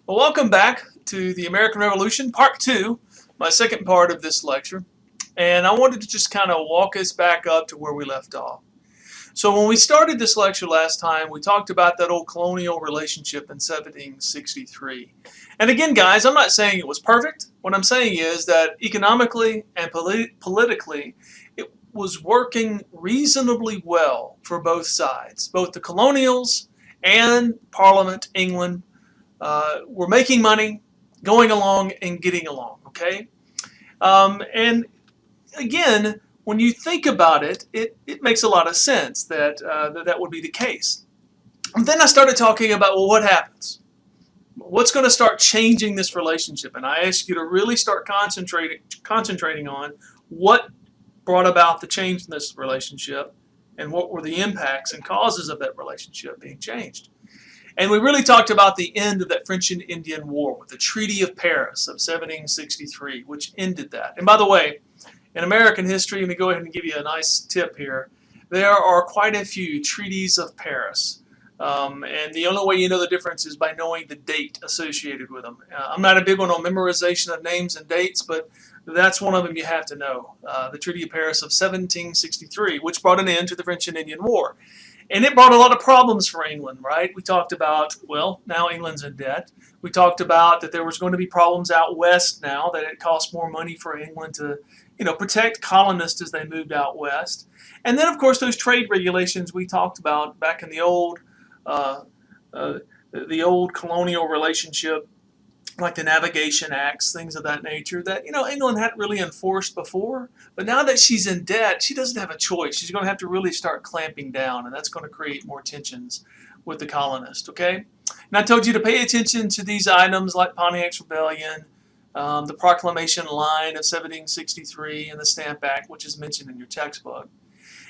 Well, welcome back to the American Revolution, Part 2, my second part of this lecture. And I wanted to just kind of walk us back up to where we left off. So when we started this lecture last time, we talked about that old colonial relationship in 1763. And again, guys, I'm not saying it was perfect. What I'm saying is that economically and politically, it was working reasonably well for both sides. Both the colonials and Parliament, England, were making money, going along, and getting along, okay? And again, when you think about it, it makes a lot of sense that that would be the case. And then I started talking about, well, what happens? What's going to start changing this relationship? And I asked you to really start concentrating on what brought about the change in this relationship and what were the impacts and causes of that relationship being changed. And we really talked about the end of that French and Indian War with the Treaty of Paris of 1763, which ended that. And by the way, in American history, let me go ahead and give you a nice tip here. There are quite a few treaties of Paris. And the only way you know the difference is by knowing the date associated with them. I'm not a big one on memorization of names and dates, but that's one of them you have to know. The Treaty of Paris of 1763, which brought an end to the French and Indian War. And it brought a lot of problems for England, right? We talked about, well, now England's in debt. We talked about that there was going to be problems out west now, that it cost more money for England to, protect colonists as they moved out west. And then, of course, those trade regulations we talked about back in the old colonial relationship, like the Navigation Acts, things of that nature, that England hadn't really enforced before. But now that she's in debt, she doesn't have a choice. She's going to have to really start clamping down, and that's going to create more tensions with the colonists, okay? And I told you to pay attention to these items like Pontiac's Rebellion, the Proclamation Line of 1763, and the Stamp Act, which is mentioned in your textbook.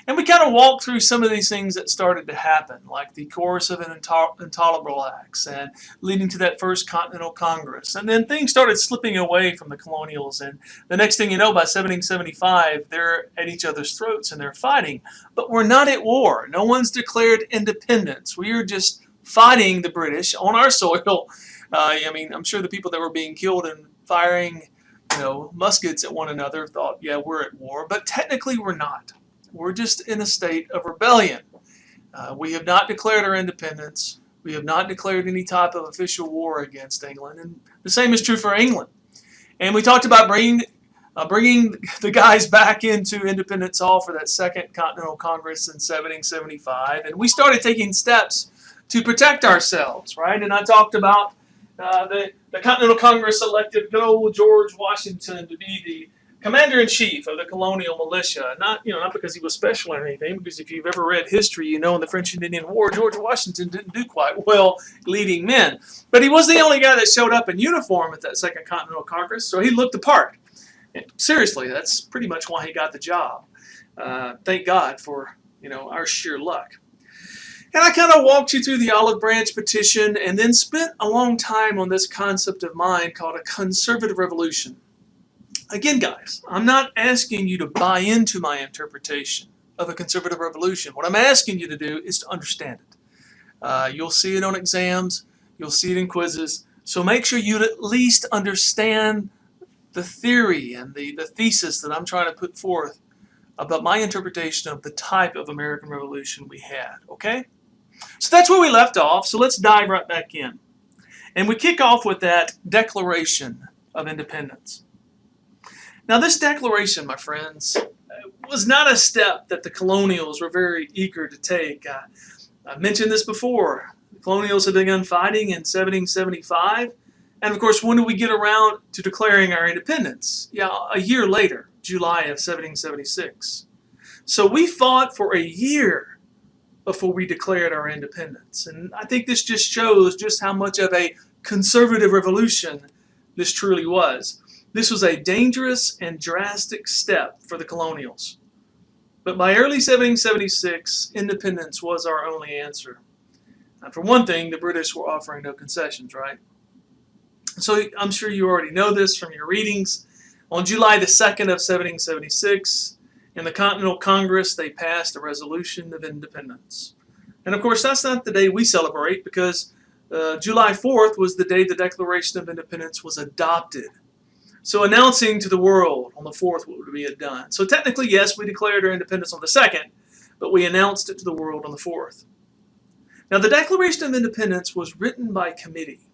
And we kind of walked through some of these things that started to happen, like the Coercive and Intolerable Acts, and leading to that First Continental Congress. And then things started slipping away from the colonials, and the next thing you know, by 1775, they're at each other's throats and they're fighting. But we're not at war. No one's declared independence. We are just fighting the British on our soil. I'm sure the people that were being killed and firing, muskets at one another thought, yeah, we're at war. But technically, we're not. We're just in a state of rebellion. We have not declared our independence. We have not declared any type of official war against England. And the same is true for England. And we talked about bringing the guys back into Independence Hall for that Second Continental Congress in 1775. And we started taking steps to protect ourselves, right? And I talked about the Continental Congress elected good old George Washington to be the commander-in-chief of the colonial militia, not because he was special or anything, because if you've ever read history, in the French and Indian War, George Washington didn't do quite well leading men. But he was the only guy that showed up in uniform at that Second Continental Congress, so he looked the part. And seriously, that's pretty much why he got the job. Thank God for, our sheer luck. And I kind of walked you through the Olive Branch Petition and then spent a long time on this concept of mine called a conservative revolution. Again, guys, I'm not asking you to buy into my interpretation of a conservative revolution. What I'm asking you to do is to understand it. You'll see it on exams. You'll see it in quizzes. So make sure you at least understand the theory and the thesis that I'm trying to put forth about my interpretation of the type of American Revolution we had, okay? So that's where we left off. So let's dive right back in. And we kick off with that Declaration of Independence. Now, this declaration, my friends, was not a step that the colonials were very eager to take. I've mentioned this before. The colonials had begun fighting in 1775. And, of course, when did we get around to declaring our independence? Yeah, a year later, July of 1776. So we fought for a year before we declared our independence. And I think this just shows just how much of a conservative revolution this truly was. This was a dangerous and drastic step for the colonials. But by early 1776, independence was our only answer. For one thing, the British were offering no concessions, right? So I'm sure you already know this from your readings. On July the 2nd of 1776, in the Continental Congress, they passed a resolution of independence. And of course, that's not the day we celebrate, because July 4th was the day the Declaration of Independence was adopted. So announcing to the world on the 4th what would be done. So technically, yes, we declared our independence on the 2nd, but we announced it to the world on the 4th. Now, the Declaration of Independence was written by committee,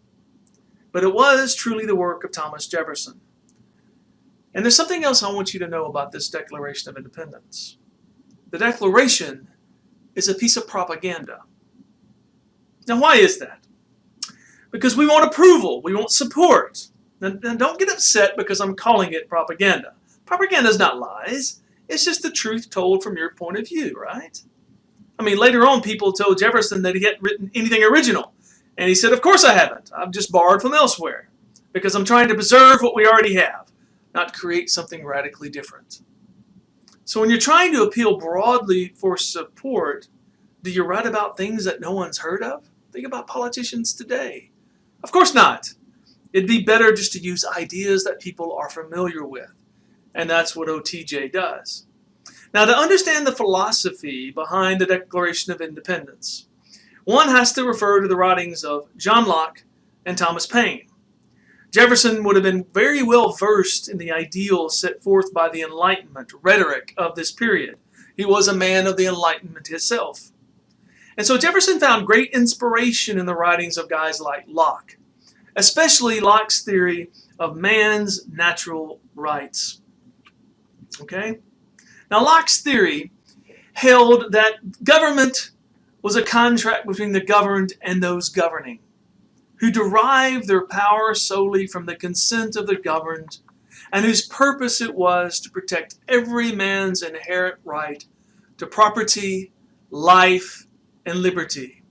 but it was truly the work of Thomas Jefferson. And there's something else I want you to know about this Declaration of Independence. The Declaration is a piece of propaganda. Now, why is that? Because we want approval, we want support. And don't get upset because I'm calling it propaganda. Propaganda is not lies. It's just the truth told from your point of view, right? I mean, later on, people told Jefferson that he hadn't written anything original. And he said, of course I haven't. I've just borrowed from elsewhere because I'm trying to preserve what we already have, not create something radically different. So when you're trying to appeal broadly for support, do you write about things that no one's heard of? Think about politicians today. Of course not. It'd be better just to use ideas that people are familiar with. And that's what OTJ does. Now, to understand the philosophy behind the Declaration of Independence, one has to refer to the writings of John Locke and Thomas Paine. Jefferson would have been very well versed in the ideals set forth by the Enlightenment rhetoric of this period. He was a man of the Enlightenment himself. And so Jefferson found great inspiration in the writings of guys like Locke, especially Locke's theory of man's natural rights. Okay? Now, Locke's theory held that government was a contract between the governed and those governing, who derive their power solely from the consent of the governed, and whose purpose it was to protect every man's inherent right to property, life, and liberty.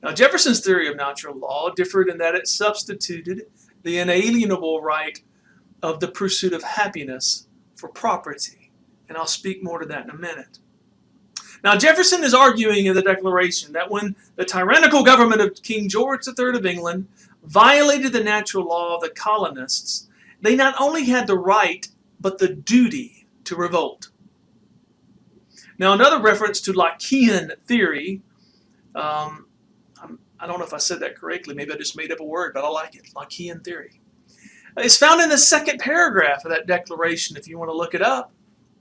Now, Jefferson's theory of natural law differed in that it substituted the inalienable right of the pursuit of happiness for property. And I'll speak more to that in a minute. Now, Jefferson is arguing in the Declaration that when the tyrannical government of King George III of England violated the natural law of the colonists, they not only had the right, but the duty to revolt. Now, another reference to Lockean theory, I don't know if I said that correctly, maybe I just made up a word, but I like it, Lockean theory. It's found in the second paragraph of that declaration if you want to look it up.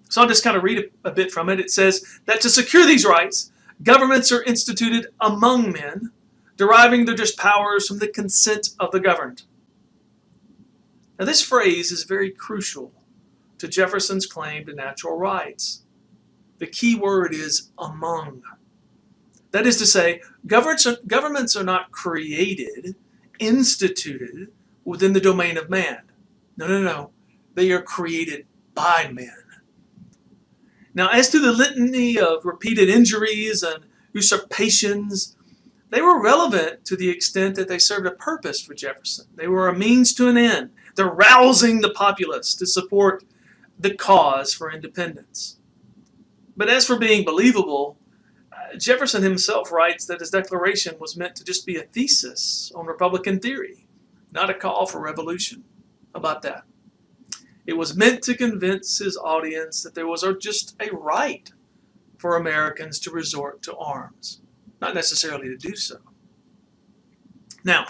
So I'll just kind of read a bit from it. It says that to secure these rights, governments are instituted among men, deriving their just powers from the consent of the governed. Now this phrase is very crucial to Jefferson's claim to natural rights. The key word is among. That is to say, governments are not created, instituted within the domain of man. No. They are created by men. Now, as to the litany of repeated injuries and usurpations, they were relevant to the extent that they served a purpose for Jefferson. They were a means to an end. They're rousing the populace to support the cause for independence. But as for being believable, Jefferson himself writes that his declaration was meant to just be a thesis on Republican theory, not a call for revolution. How about that? It was meant to convince his audience that there was just a right for Americans to resort to arms, not necessarily to do so. Now,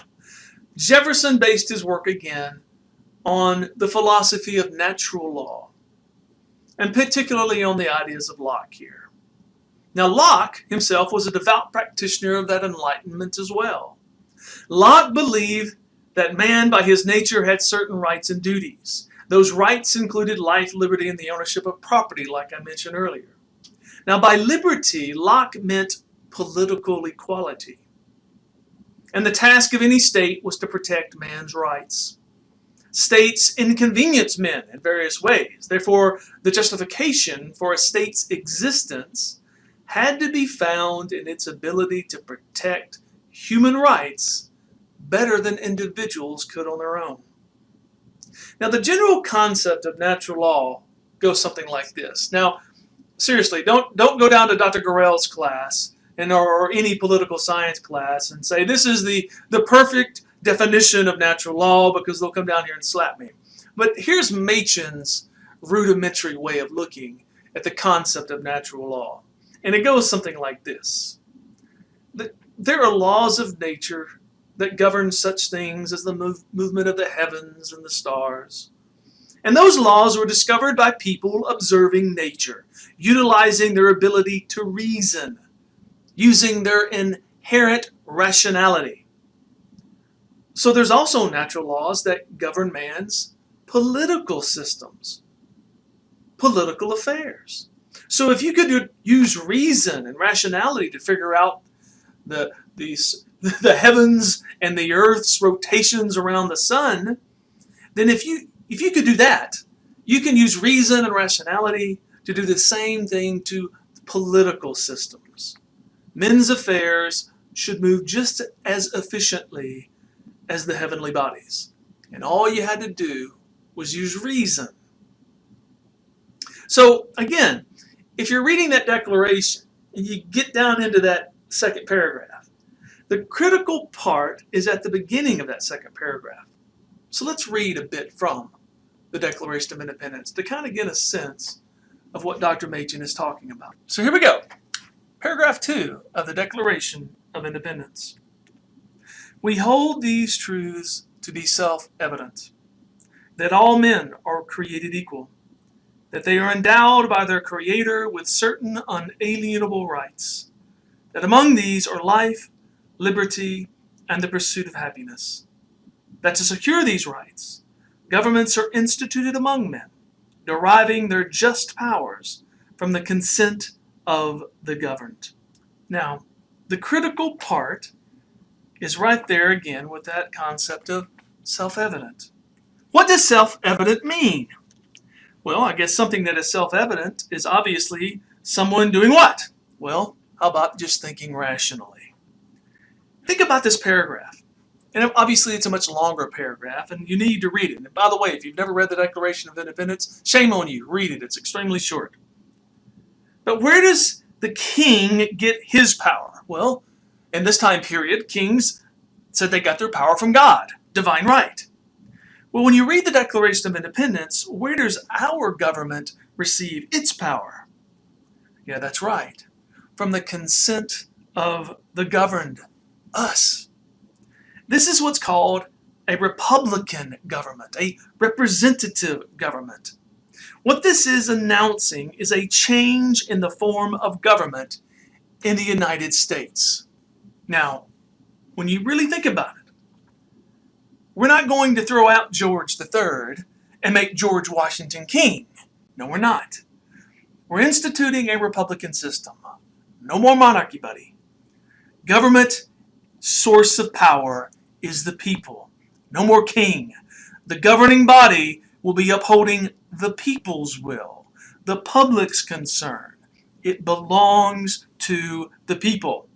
Jefferson based his work again on the philosophy of natural law, and particularly on the ideas of Locke here. Now, Locke himself was a devout practitioner of that Enlightenment as well. Locke believed that man, by his nature, had certain rights and duties. Those rights included life, liberty, and the ownership of property, like I mentioned earlier. Now, by liberty, Locke meant political equality. And the task of any state was to protect man's rights. States inconvenience men in various ways. Therefore, the justification for a state's existence had to be found in its ability to protect human rights better than individuals could on their own. Now, the general concept of natural law goes something like this. Now, seriously, don't go down to Dr. Gorell's class or any political science class and say, this is the perfect definition of natural law, because they'll come down here and slap me. But here's Machen's rudimentary way of looking at the concept of natural law. And it goes something like this. There are laws of nature that govern such things as the movement of the heavens and the stars. And those laws were discovered by people observing nature, utilizing their ability to reason, using their inherent rationality. So there's also natural laws that govern man's political systems, political affairs. So if you could use reason and rationality to figure out the heavens and the earth's rotations around the sun, then if you could do that, you can use reason and rationality to do the same thing to political systems. Men's affairs should move just as efficiently as the heavenly bodies. And all you had to do was use reason. So again, if you're reading that declaration and you get down into that second paragraph, the critical part is at the beginning of that second paragraph. So let's read a bit from the Declaration of Independence to kind of get a sense of what Dr. Machen is talking about. So here we go. Paragraph 2 of the Declaration of Independence. We hold these truths to be self-evident, that all men are created equal, that they are endowed by their Creator with certain unalienable rights, that among these are life, liberty, and the pursuit of happiness, that to secure these rights, governments are instituted among men, deriving their just powers from the consent of the governed. Now, the critical part is right there again with that concept of self-evident. What does self-evident mean? Well, I guess something that is self-evident is obviously someone doing what? Well, how about just thinking rationally? Think about this paragraph. And obviously it's a much longer paragraph, and you need to read it. And by the way, if you've never read the Declaration of Independence, shame on you. Read it. It's extremely short. But where does the king get his power? Well, in this time period, kings said they got their power from God, divine right. Well, when you read the Declaration of Independence, where does our government receive its power? Yeah, that's right. From the consent of the governed, us. This is what's called a republican government, a representative government. What this is announcing is a change in the form of government in the United States. Now, when you really think about it, we're not going to throw out George III and make George Washington king. No, we're not. We're instituting a republican system. No more monarchy, buddy. Government source of power is the people. No more king. The governing body will be upholding the people's will, the public's concern. It belongs to the people.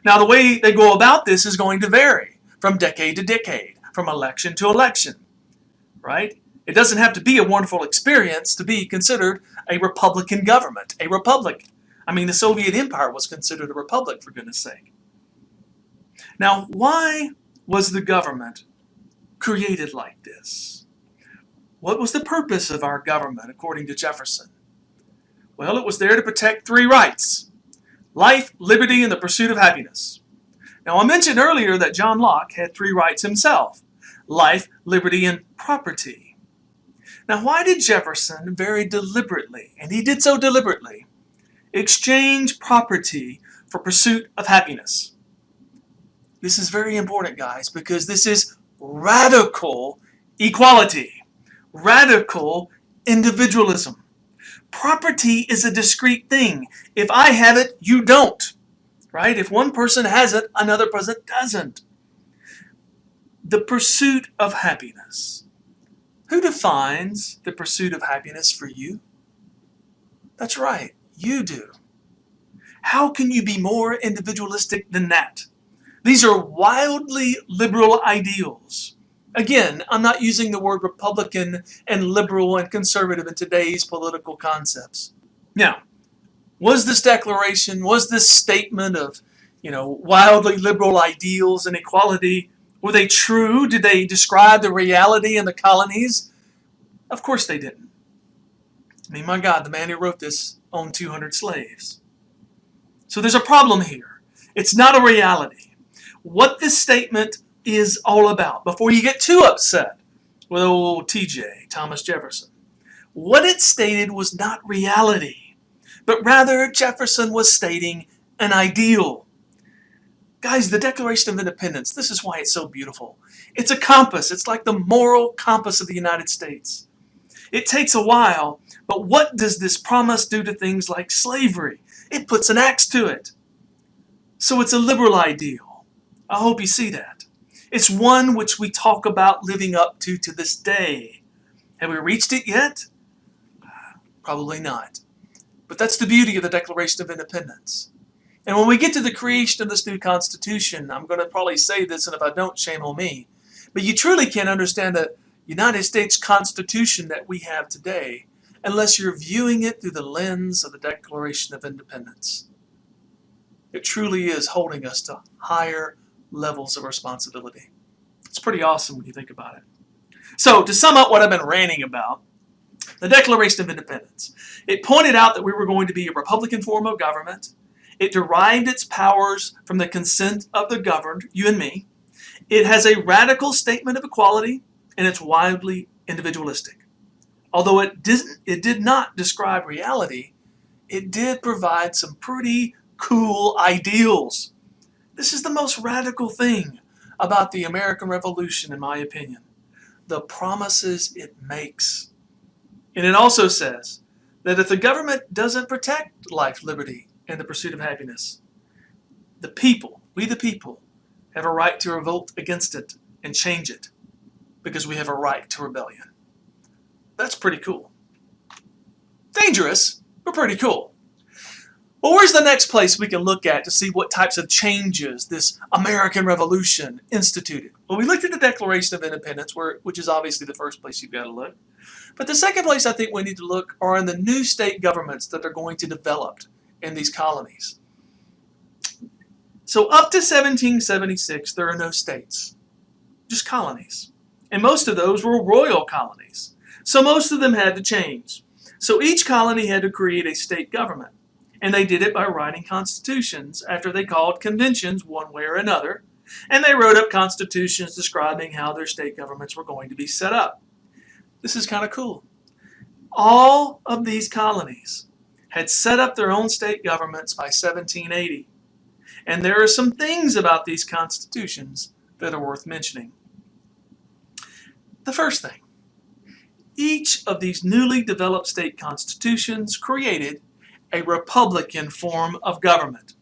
Now, the way they go about this is going to vary from decade to decade, from election to election, right? It doesn't have to be a wonderful experience to be considered a republican government, a republic. I mean, the Soviet Empire was considered a republic, for goodness sake. Now, why was the government created like this? What was the purpose of our government, according to Jefferson? Well, it was there to protect three rights: life, liberty, and the pursuit of happiness. Now, I mentioned earlier that John Locke had three rights himself: life, liberty, and property. Now, why did Jefferson very deliberately, and he did so deliberately, exchange property for pursuit of happiness? This is very important, guys, because this is radical equality, radical individualism. Property is a discrete thing. If I have it, you don't, right? If one person has it, another person doesn't. The pursuit of happiness. Who defines the pursuit of happiness for you? That's right, you do. How can you be more individualistic than that? These are wildly liberal ideals. Again, I'm not using the word Republican and liberal and conservative in today's political concepts. Now, was this declaration, was this statement of, wildly liberal ideals and equality, were they true? Did they describe the reality in the colonies? Of course they didn't. I mean, my God, the man who wrote this owned 200 slaves. So there's a problem here. It's not a reality. what this statement is all about before you get too upset with old TJ, Thomas Jefferson. What it stated was not reality, but rather Jefferson was stating an ideal. Guys, the Declaration of Independence, this is why it's so beautiful. It's a compass. It's like the moral compass of the United States. It takes a while, but what does this promise do to things like slavery? It puts an axe to it. So it's a liberal ideal. I hope you see that. It's one which we talk about living up to this day. Have we reached it yet? Probably not. But that's the beauty of the Declaration of Independence. And when we get to the creation of this new Constitution, I'm going to probably say this, and if I don't, shame on me, but you truly can't understand the United States Constitution that we have today unless you're viewing it through the lens of the Declaration of Independence. It truly is holding us to higher levels of responsibility. It's pretty awesome when you think about it. So, to sum up what I've been ranting about, the Declaration of Independence. It pointed out that we were going to be a Republican form of government. It derived its powers from the consent of the governed, you and me. It has a radical statement of equality, and it's wildly individualistic. Although it did not describe reality, it did provide some pretty cool ideals. This is the most radical thing about the American Revolution, in my opinion. The promises it makes. And it also says that if the government doesn't protect life, liberty, and the pursuit of happiness, the people, we the people, have a right to revolt against it and change it because we have a right to rebellion. That's pretty cool. Dangerous, but pretty cool. Well, where's the next place we can look at to see what types of changes this American Revolution instituted? Well, we looked at the Declaration of Independence, which is obviously the first place you've got to look. But the second place I think we need to look are in the new state governments that are going to develop in these colonies. So up to 1776, there are no states, just colonies. And most of those were royal colonies. So most of them had to change. So each colony had to create a state government. And they did it by writing constitutions after they called conventions one way or another. And they wrote up constitutions describing how their state governments were going to be set up. This is kind of cool. All of these colonies had set up their own state governments by 1780. And there are some things about these constitutions that are worth mentioning. The first thing, each of these newly developed state constitutions created a republican form of government.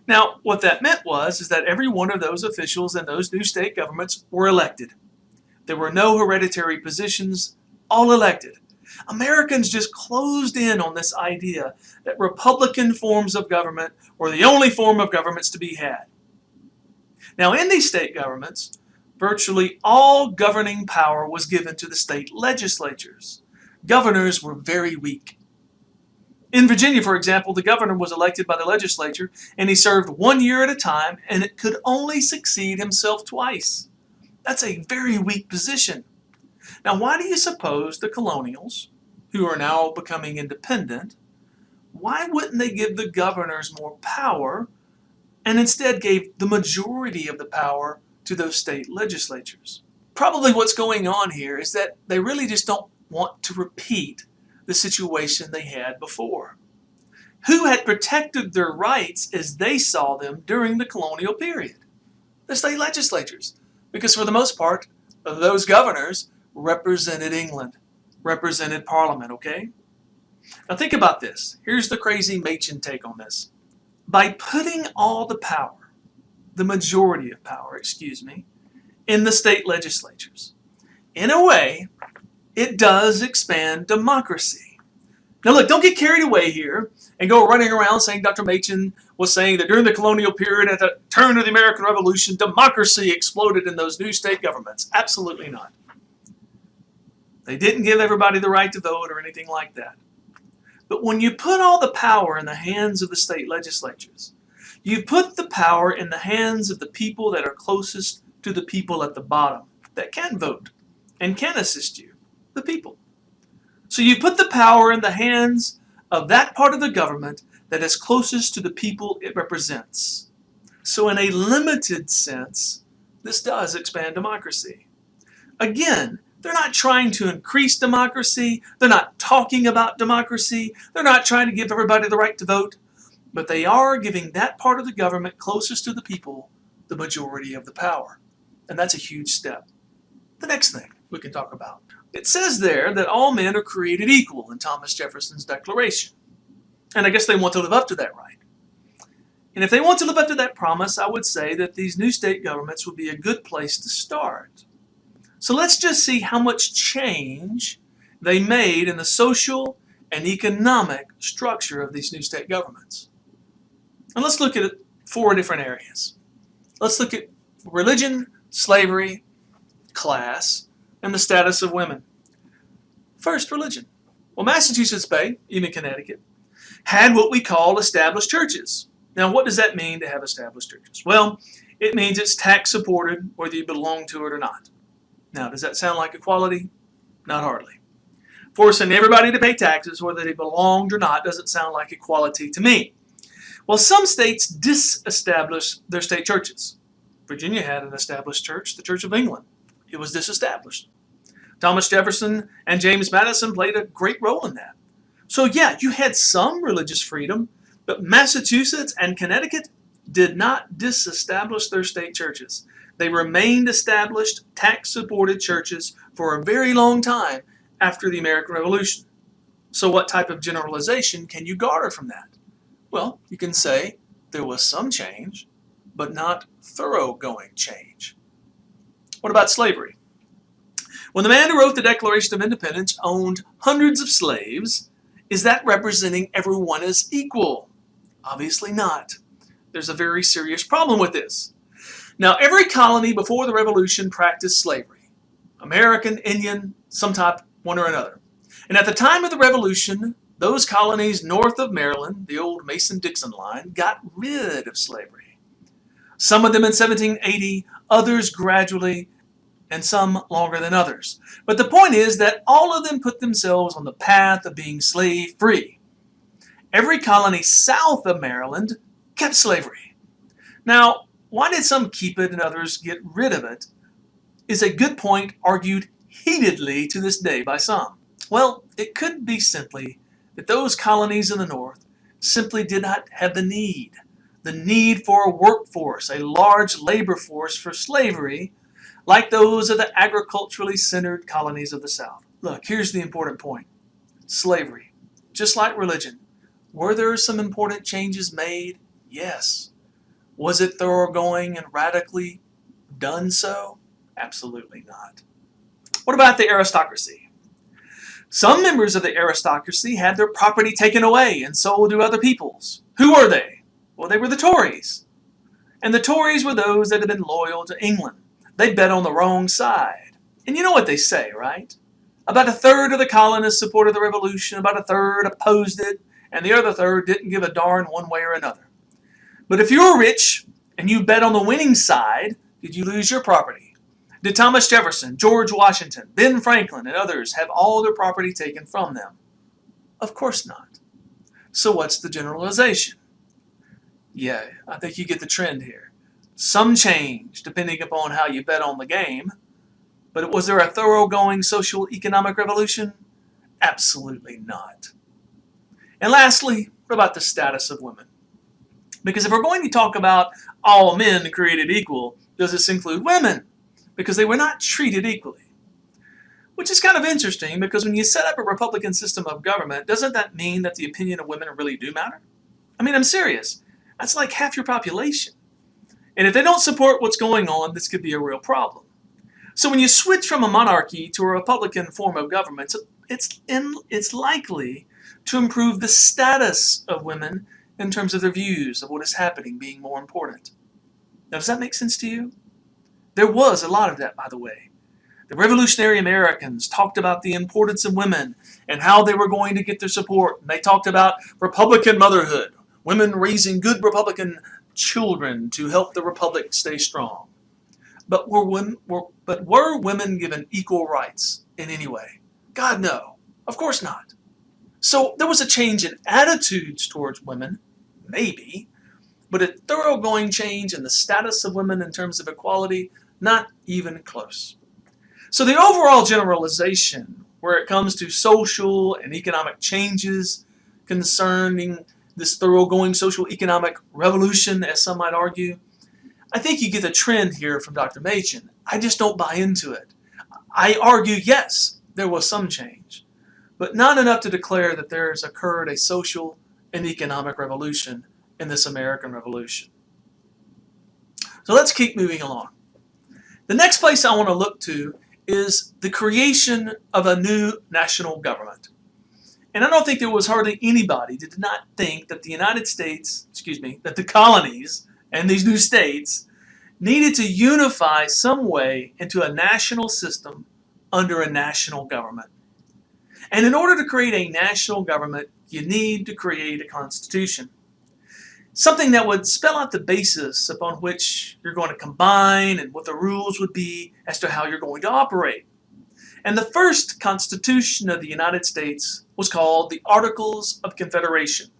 Now, what that meant is that every one of those officials in those new state governments were elected. There were no hereditary positions, all elected. Americans just closed in on this idea that republican forms of government were the only form of governments to be had. Now, in these state governments, virtually all governing power was given to the state legislatures. Governors were very weak. In Virginia, for example, the governor was elected by the legislature, and he served 1 year at a time, and it could only succeed himself twice. That's a very weak position. Now, why do you suppose the colonials, who are now becoming independent, why wouldn't they give the governors more power and instead gave the majority of the power to those state legislatures? Probably what's going on here is that they really just don't want to repeat the situation they had before. Who had protected their rights as they saw them during the colonial period? The state legislatures. Because for the most part, those governors represented England, represented Parliament, okay? Now think about this. Here's the crazy Machen take on this. By putting all the power, the majority of power, in the state legislatures, in a way, it does expand democracy. Now look, don't get carried away here and go running around saying Dr. Machen was saying that during the colonial period, at the turn of the American Revolution, democracy exploded in those new state governments. Absolutely not. They didn't give everybody the right to vote or anything like that. But when you put all the power in the hands of the state legislatures, you put the power in the hands of the people that are closest to the people at the bottom that can vote and can assist you, the people. So you put the power in the hands of that part of the government that is closest to the people it represents. So in a limited sense, this does expand democracy. Again, they're not trying to increase democracy. They're not talking about democracy. They're not trying to give everybody the right to vote. But they are giving that part of the government closest to the people the majority of the power. And that's a huge step. The next thing we can talk about. It says there that all men are created equal in Thomas Jefferson's Declaration. And I guess they want to live up to that right. And if they want to live up to that promise, I would say that these new state governments would be a good place to start. So let's just see how much change they made in the social and economic structure of these new state governments. And let's look at 4 different areas. Let's look at religion, slavery, class, and the status of women. First, religion. Well, Massachusetts Bay, even Connecticut, had what we call established churches. Now, what does that mean to have established churches? Well, it means it's tax supported whether you belong to it or not. Now, does that sound like equality? Not hardly. Forcing everybody to pay taxes whether they belonged or not doesn't sound like equality to me. Well, some states disestablished their state churches. Virginia had an established church, the Church of England. It was disestablished. Thomas Jefferson and James Madison played a great role in that. So yeah, you had some religious freedom, but Massachusetts and Connecticut did not disestablish their state churches. They remained established, tax-supported churches for a very long time after the American Revolution. So what type of generalization can you garner from that? Well, you can say there was some change, but not thoroughgoing change. What about slavery? When the man who wrote the Declaration of Independence owned hundreds of slaves, is that representing everyone as equal? Obviously not. There's a very serious problem with this. Now, every colony before the Revolution practiced slavery. American, Indian, some type, one or another. And at the time of the Revolution, those colonies north of Maryland, the old Mason-Dixon line, got rid of slavery. Some of them in 1780, others gradually, and some longer than others. But the point is that all of them put themselves on the path of being slave-free. Every colony south of Maryland kept slavery. Now, why did some keep it and others get rid of it is a good point argued heatedly to this day by some. Well, it could be simply that those colonies in the north simply did not have the need for a workforce, a large labor force for slavery, like those of the agriculturally centered colonies of the South. Look, here's the important point. Slavery, just like religion, were there some important changes made? Yes. Was it thoroughgoing and radically done so? Absolutely not. What about the aristocracy? Some members of the aristocracy had their property taken away and sold to other peoples. Who were they? Well, they were the Tories. And the Tories were those that had been loyal to England. They bet on the wrong side. And you know what they say, right? About a third of the colonists supported the revolution, about a third opposed it, and the other third didn't give a darn one way or another. But if you were rich and you bet on the winning side, did you lose your property? Did Thomas Jefferson, George Washington, Ben Franklin, and others have all their property taken from them? Of course not. So what's the generalization? Yeah, I think you get the trend here. Some change depending upon how you bet on the game. But was there a thoroughgoing social economic revolution? Absolutely not. And lastly, what about the status of women? Because if we're going to talk about all men created equal, does this include women? Because they were not treated equally. Which is kind of interesting, because when you set up a Republican system of government, doesn't that mean that the opinion of women really do matter? I mean, I'm serious. That's like half your population. And if they don't support what's going on, this could be a real problem. So when you switch from a monarchy to a Republican form of government, it's likely to improve the status of women in terms of their views of what is happening being more important. Now, does that make sense to you? There was a lot of that, by the way. The revolutionary Americans talked about the importance of women and how they were going to get their support. And they talked about Republican motherhood, women raising good Republican children to help the Republic stay strong. But were women given equal rights in any way? God, no. Of course not. So there was a change in attitudes towards women, maybe, But a thoroughgoing change in the status of women in terms of equality, not even close. So the overall generalization, where it comes to social and economic changes concerning this thoroughgoing social economic revolution, as some might argue, I think you get the trend here from Dr. Machen. I just don't buy into it. I argue, yes, there was some change, but not enough to declare that there has occurred a social and economic revolution in this American Revolution. So let's keep moving along. The next place I want to look to is the creation of a new national government. And I don't think there was hardly anybody that did not think that the that the colonies and these new states needed to unify some way into a national system under a national government. And in order to create a national government, you need to create a constitution. Something that would spell out the basis upon which you're going to combine and what the rules would be as to how you're going to operate. And the first Constitution of the United States was called the Articles of Confederation,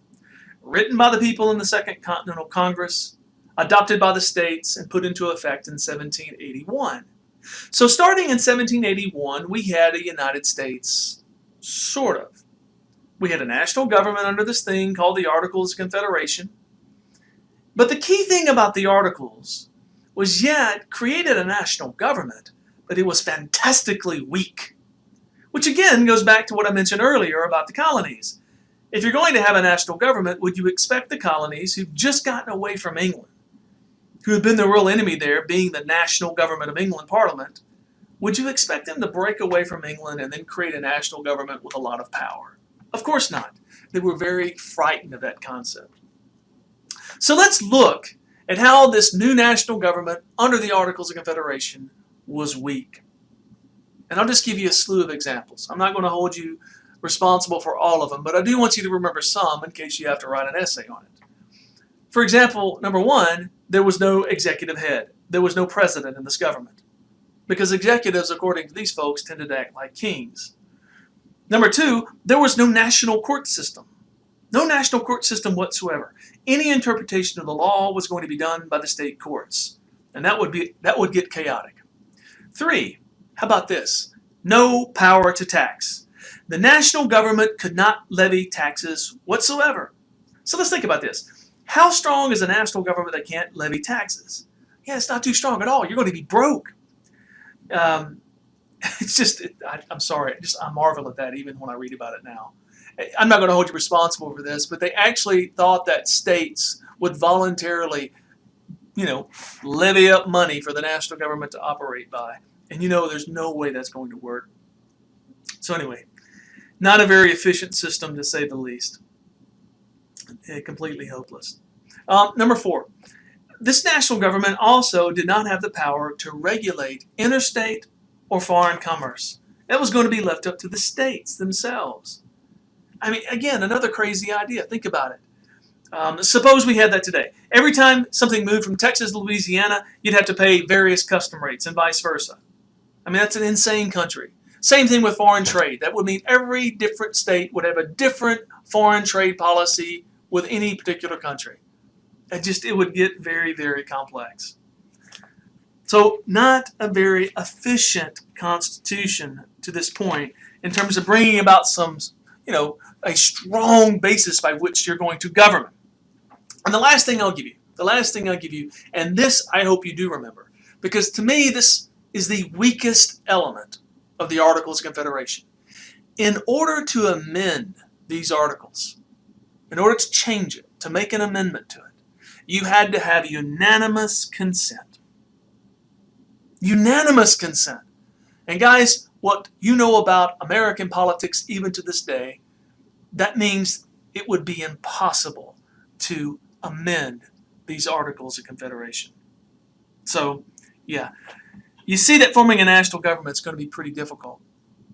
written by the people in the Second Continental Congress, adopted by the states, and put into effect in 1781. So starting in 1781, we had a United States, sort of. We had a national government under this thing called the Articles of Confederation. But the key thing about the Articles was, yeah, it created a national government, but it was fantastically weak. Which again goes back to what I mentioned earlier about the colonies. If you're going to have a national government, would you expect the colonies who've just gotten away from England, who have been the real enemy there, being the national government of England Parliament, would you expect them to break away from England and then create a national government with a lot of power? Of course not. They were very frightened of that concept. So let's look at how this new national government under the Articles of Confederation was weak. And I'll just give you a slew of examples. I'm not going to hold you responsible for all of them, but I do want you to remember some in case you have to write an essay on it. For example, number one, there was no executive head. There was no president in this government, because executives, according to these folks, tended to act like kings. Number two, there was no national court system. No national court system whatsoever. Any interpretation of the law was going to be done by the state courts, and that would get chaotic. Three, how about this? No power to tax. The national government could not levy taxes whatsoever. So let's think about this. How strong is a national government that can't levy taxes? Yeah, it's not too strong at all. You're going to be broke. It's just, I'm sorry, I marvel at that even when I read about it now. I'm not going to hold you responsible for this, but they actually thought that states would voluntarily, levy up money for the national government to operate by. And there's no way that's going to work. So anyway, not a very efficient system to say the least. Completely hopeless. Number four, this national government also did not have the power to regulate interstate or foreign commerce. That was going to be left up to the states themselves. I mean, again, another crazy idea. Think about it. Suppose we had that today. Every time something moved from Texas to Louisiana, you'd have to pay various custom rates and vice versa. I mean, that's an insane country. Same thing with foreign trade. That would mean every different state would have a different foreign trade policy with any particular country. It would get very, very complex. So not a very efficient constitution to this point in terms of bringing about some, a strong basis by which you're going to govern. And the last thing I'll give you, and this I hope you do remember, because to me this is the weakest element of the Articles of Confederation. In order to amend these articles, in order to change it, to make an amendment to it, you had to have unanimous consent. Unanimous consent. And guys, what you know about American politics even to this day, that means it would be impossible to amend these Articles of Confederation. So, yeah. You see that forming a national government is going to be pretty difficult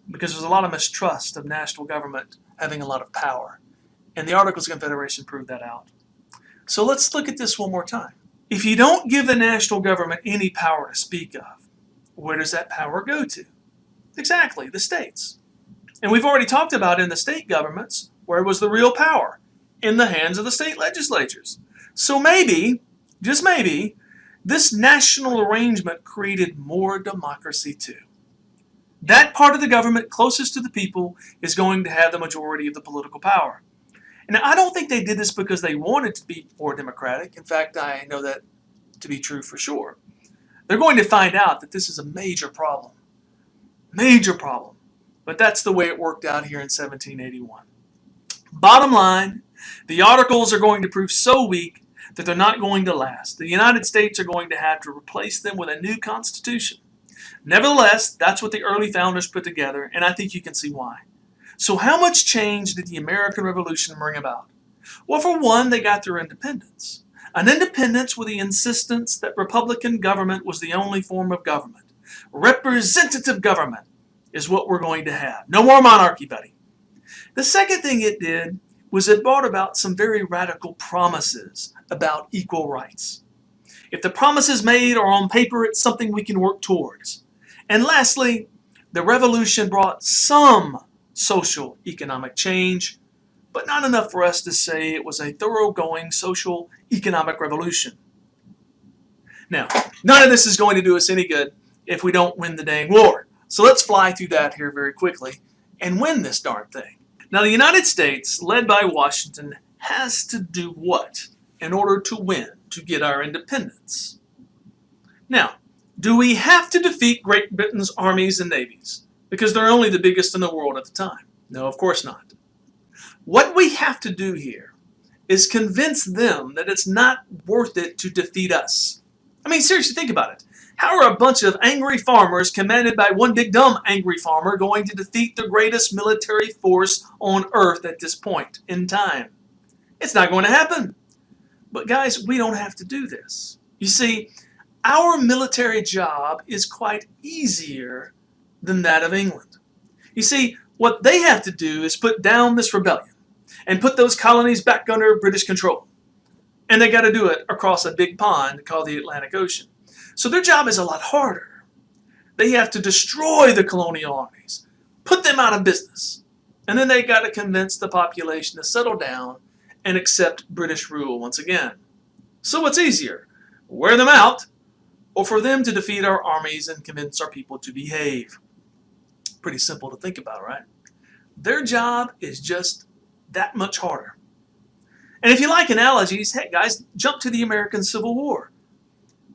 because there's a lot of mistrust of national government having a lot of power. And the Articles of Confederation proved that out. So let's look at this one more time. If you don't give the national government any power to speak of, where does that power go to? Exactly, the states. And we've already talked about in the state governments, where was the real power? In the hands of the state legislatures. So maybe, just maybe, this national arrangement created more democracy too. That part of the government closest to the people is going to have the majority of the political power. And I don't think they did this because they wanted to be more democratic. In fact, I know that to be true for sure. They're going to find out that this is a major problem. Major problem. But that's the way it worked out here in 1781. Bottom line, the Articles are going to prove so weak that they're not going to last. The United States are going to have to replace them with a new constitution. Nevertheless, that's what the early founders put together, and I think you can see why. So how much change did the American Revolution bring about? Well, for one, they got their independence. An independence with the insistence that Republican government was the only form of government. Representative government is what we're going to have. No more monarchy, buddy. The second thing it did was it brought about some very radical promises about equal rights. If the promises made are on paper, it's something we can work towards. And lastly, the revolution brought some social economic change, but not enough for us to say it was a thoroughgoing social economic revolution. Now, none of this is going to do us any good if we don't win the dang war. So let's fly through that here very quickly and win this darn thing. Now, the United States, led by Washington, has to do what in order to win, to get our independence? Now, do we have to defeat Great Britain's armies and navies? Because they're only the biggest in the world at the time. No, of course not. What we have to do here is convince them that it's not worth it to defeat us. I mean, seriously, think about it. How are a bunch of angry farmers commanded by one big dumb angry farmer going to defeat the greatest military force on earth at this point in time? It's not going to happen. But guys, we don't have to do this. You see, our military job is quite easier than that of England. You see, what they have to do is put down this rebellion and put those colonies back under British control. And they got to do it across a big pond called the Atlantic Ocean. So their job is a lot harder. They have to destroy the colonial armies, put them out of business, and then they got to convince the population to settle down and accept British rule once again. So what's easier, wear them out, or for them to defeat our armies and convince our people to behave? Pretty simple to think about, right? Their job is just that much harder. And if you like analogies, hey guys, jump to the American Civil War.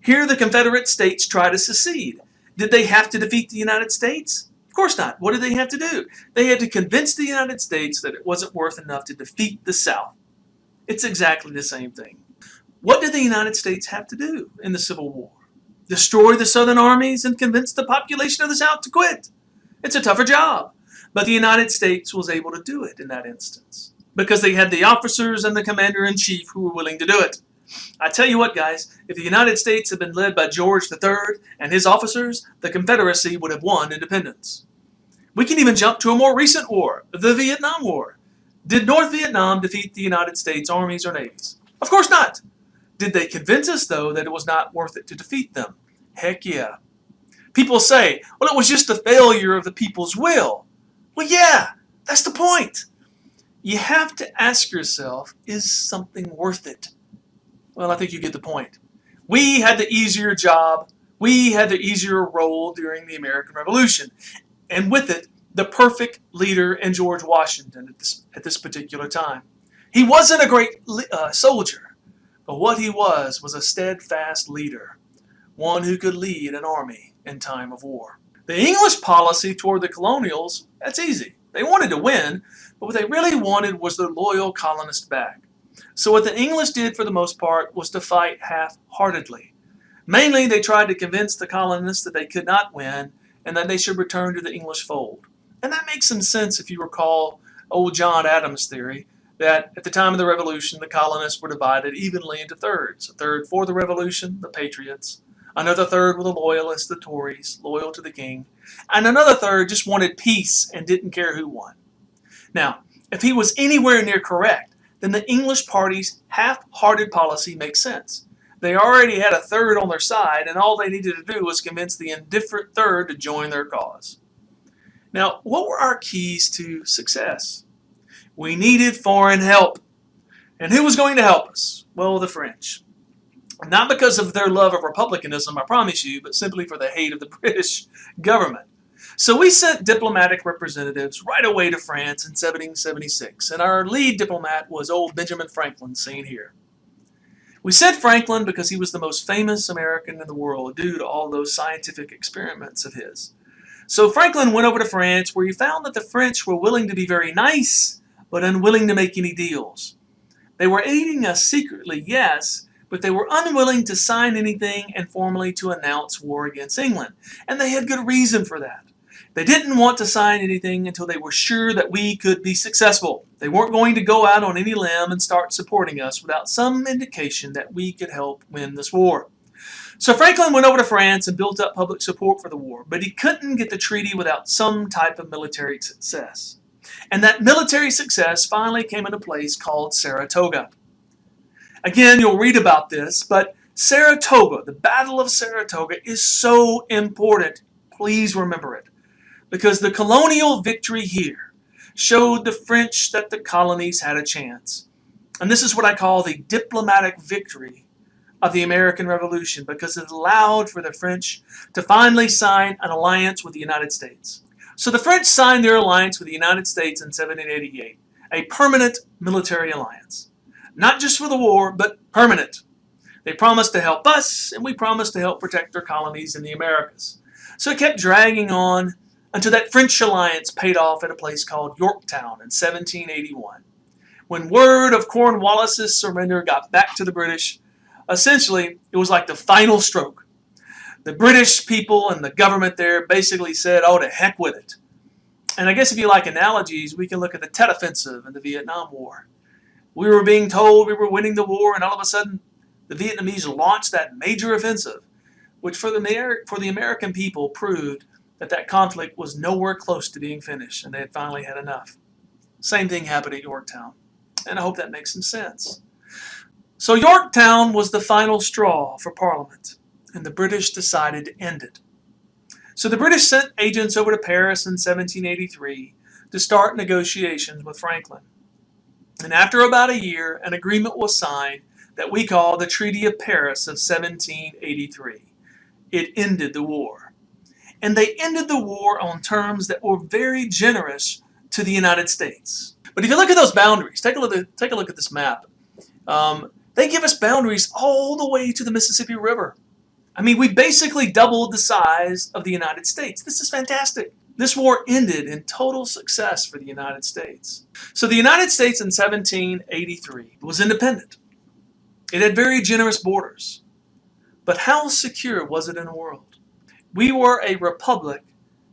Here the Confederate States try to secede. Did they have to defeat the United States? Of course not. What did they have to do? They had to convince the United States that it wasn't worth enough to defeat the South. It's exactly the same thing. What did the United States have to do in the Civil War? Destroy the Southern armies and convince the population of the South to quit. It's a tougher job. But the United States was able to do it in that instance because they had the officers and the commander-in-chief who were willing to do it. I tell you what, guys, if the United States had been led by George III and his officers, the Confederacy would have won independence. We can even jump to a more recent war, the Vietnam War. Did North Vietnam defeat the United States armies or navies? Of course not. Did they convince us, though, that it was not worth it to defeat them? Heck yeah. People say, well, it was just a failure of the people's will. Well, yeah, that's the point. You have to ask yourself, is something worth it? Well, I think you get the point. We had the easier job. We had the easier role during the American Revolution. And with it, the perfect leader in George Washington at this particular time. He wasn't a great soldier, but what he was a steadfast leader, one who could lead an army in time of war. The English policy toward the colonials, that's easy. They wanted to win, but what they really wanted was their loyal colonists back. So what the English did for the most part was to fight half-heartedly. Mainly, they tried to convince the colonists that they could not win and that they should return to the English fold. And that makes some sense if you recall old John Adams' theory that at the time of the Revolution, the colonists were divided evenly into thirds. A third for the Revolution, the Patriots. Another third were the Loyalists, the Tories, loyal to the king. And another third just wanted peace and didn't care who won. Now, if he was anywhere near correct, then the English party's half-hearted policy makes sense. They already had a third on their side, and all they needed to do was convince the indifferent third to join their cause. Now, what were our keys to success? We needed foreign help. And who was going to help us? Well, the French. Not because of their love of republicanism, I promise you, but simply for the hate of the British government. So we sent diplomatic representatives right away to France in 1776, and our lead diplomat was old Benjamin Franklin, seen here. We sent Franklin because he was the most famous American in the world due to all those scientific experiments of his. So Franklin went over to France, where he found that the French were willing to be very nice, but unwilling to make any deals. They were aiding us secretly, yes, but they were unwilling to sign anything and formally to announce war against England. And they had good reason for that. They didn't want to sign anything until they were sure that we could be successful. They weren't going to go out on any limb and start supporting us without some indication that we could help win this war. So Franklin went over to France and built up public support for the war, but he couldn't get the treaty without some type of military success. And that military success finally came into place called Saratoga. Again, you'll read about this, but Saratoga, the Battle of Saratoga, is so important. Please remember it. Because the colonial victory here showed the French that the colonies had a chance. And this is what I call the diplomatic victory of the American Revolution, because it allowed for the French to finally sign an alliance with the United States. So the French signed their alliance with the United States in 1788, a permanent military alliance. Not just for the war, but permanent. They promised to help us, and we promised to help protect their colonies in the Americas. So it kept dragging on until that French alliance paid off at a place called Yorktown in 1781. When word of Cornwallis's surrender got back to the British, essentially it was like the final stroke. The British people and the government there basically said, oh, to heck with it. And I guess if you like analogies, we can look at the Tet Offensive in the Vietnam War. We were being told we were winning the war, and all of a sudden the Vietnamese launched that major offensive, which for the American people proved that conflict was nowhere close to being finished, and they had finally had enough. Same thing happened at Yorktown, and I hope that makes some sense. So Yorktown was the final straw for Parliament, and the British decided to end it. So the British sent agents over to Paris in 1783 to start negotiations with Franklin. And after about a year, an agreement was signed that we call the Treaty of Paris of 1783. It ended the war. And they ended the war on terms that were very generous to the United States. But if you look at those boundaries, take a look at this map. They give us boundaries all the way to the Mississippi River. I mean, we basically doubled the size of the United States. This is fantastic. This war ended in total success for the United States. So the United States in 1783 was independent. It had very generous borders. But how secure was it in the world? We were a republic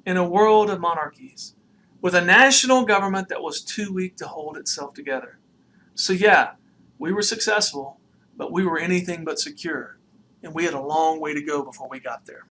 in a world of monarchies, with a national government that was too weak to hold itself together. So yeah, we were successful, but we were anything but secure, and we had a long way to go before we got there.